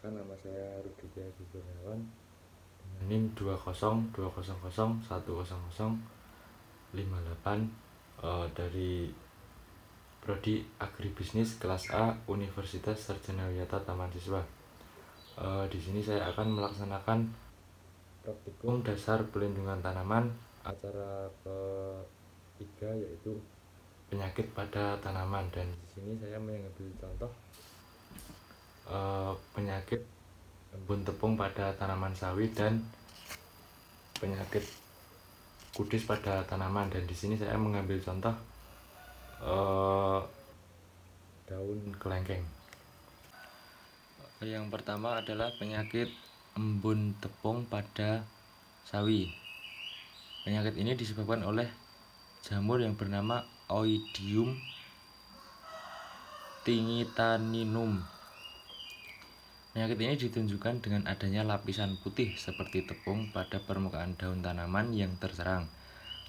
Perkenalkan, nama saya Rudi Adi Kurniawan dengan NIM 20200100058 dari Prodi Agribisnis kelas A Universitas Sarjana Wiyata Taman Siswa. Di sini saya akan melaksanakan praktikum dasar pelindungan tanaman acara ketiga, yaitu penyakit pada tanaman, dan di sini saya mengambil contoh penyakit embun tepung pada tanaman sawi dan penyakit kudis pada tanaman. Dan di sini saya mengambil contoh daun kelengkeng. Yang pertama adalah penyakit embun tepung pada sawi. Penyakit ini disebabkan oleh jamur yang bernama Oidium tingitaninum. Penyakit ini ditunjukkan dengan adanya lapisan putih seperti tepung pada permukaan daun tanaman yang terserang.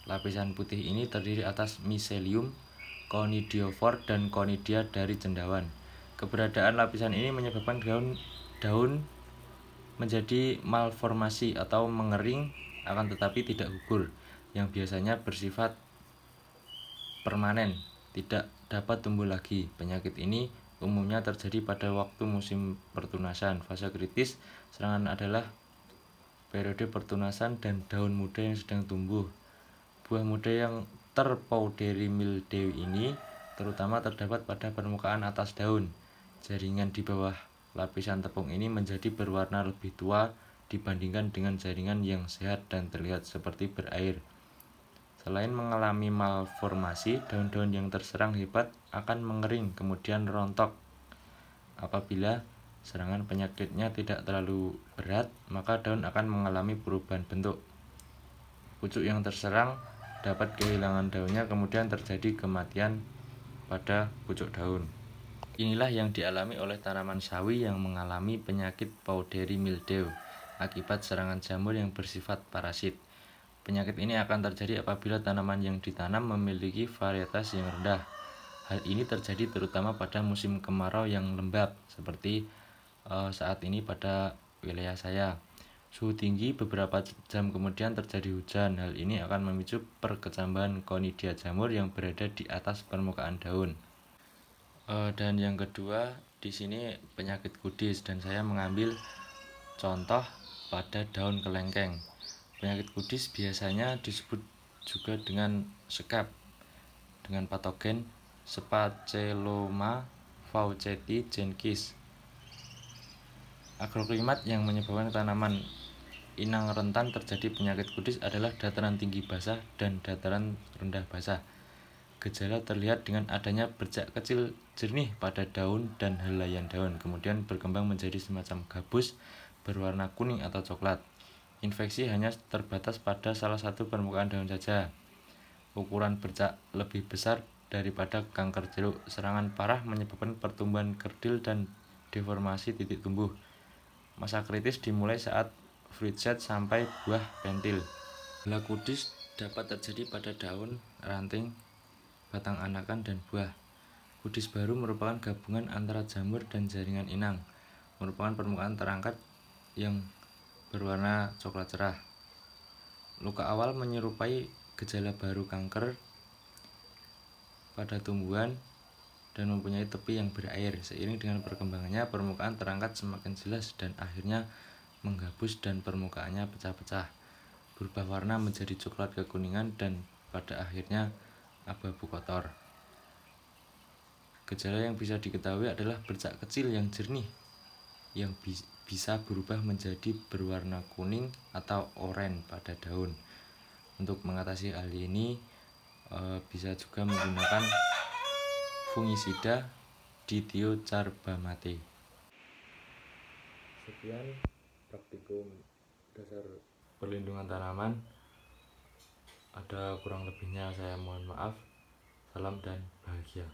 Lapisan putih ini terdiri atas miselium, conidiofor, dan conidia dari cendawan. Keberadaan lapisan ini menyebabkan daun menjadi malformasi atau mengering, akan tetapi tidak gugur, yang biasanya bersifat permanen, tidak dapat tumbuh lagi. Penyakit ini umumnya terjadi pada waktu musim pertunasan. Fase kritis serangan adalah periode pertunasan dan daun muda yang sedang tumbuh. Buah muda yang terpowdery mildew ini terutama terdapat pada permukaan atas daun. Jaringan di bawah lapisan tepung ini menjadi berwarna lebih tua dibandingkan dengan jaringan yang sehat dan terlihat seperti berair. Selain mengalami malformasi, daun-daun yang terserang hebat akan mengering kemudian rontok. Apabila serangan penyakitnya tidak terlalu berat, maka daun akan mengalami perubahan bentuk. Pucuk yang terserang dapat kehilangan daunnya, kemudian terjadi kematian pada pucuk daun. Inilah yang dialami oleh tanaman sawi yang mengalami penyakit powdery mildew akibat serangan jamur yang bersifat parasit. Penyakit ini akan terjadi apabila tanaman yang ditanam memiliki varietas yang rendah. Hal ini terjadi terutama pada musim kemarau yang lembab, seperti saat ini pada wilayah saya. Suhu tinggi, beberapa jam kemudian terjadi hujan. Hal ini akan memicu perkecambahan conidia jamur yang berada di atas permukaan daun. Dan yang kedua, di sini penyakit kudis, dan saya mengambil contoh pada daun kelengkeng. Penyakit kudis biasanya disebut juga dengan sekap dengan patogen Sphaerotheca fauceti jenkins. Agroklimat yang menyebabkan tanaman inang rentan terjadi penyakit kudis adalah dataran tinggi basah dan dataran rendah basah. Gejala terlihat dengan adanya bercak kecil jernih pada daun dan helaian daun, kemudian berkembang menjadi semacam gabus berwarna kuning atau coklat. Infeksi hanya terbatas pada salah satu permukaan daun saja. Ukuran bercak lebih besar daripada kanker jeruk. Serangan parah menyebabkan pertumbuhan kerdil dan deformasi titik tumbuh. Masa kritis dimulai saat fruit set sampai buah pentil. Gejala kudis dapat terjadi pada daun, ranting, batang anakan, dan buah. Kudis baru merupakan gabungan antara jamur dan jaringan inang. Merupakan permukaan terangkat yang berwarna coklat cerah. Luka awal menyerupai gejala baru kanker pada tumbuhan dan mempunyai tepi yang berair. Seiring dengan perkembangannya, permukaan terangkat semakin jelas dan akhirnya menggabus dan permukaannya pecah-pecah, berubah warna menjadi coklat kekuningan dan pada akhirnya abu-abu kotor. Gejala yang bisa diketahui adalah bercak kecil yang jernih yang bisa berubah menjadi berwarna kuning atau oranye pada daun. Untuk mengatasi hal ini bisa juga menggunakan fungisida ditiocarbamate. Sekian praktikum dasar perlindungan tanaman. Ada kurang lebihnya saya mohon maaf. Salam dan bahagia.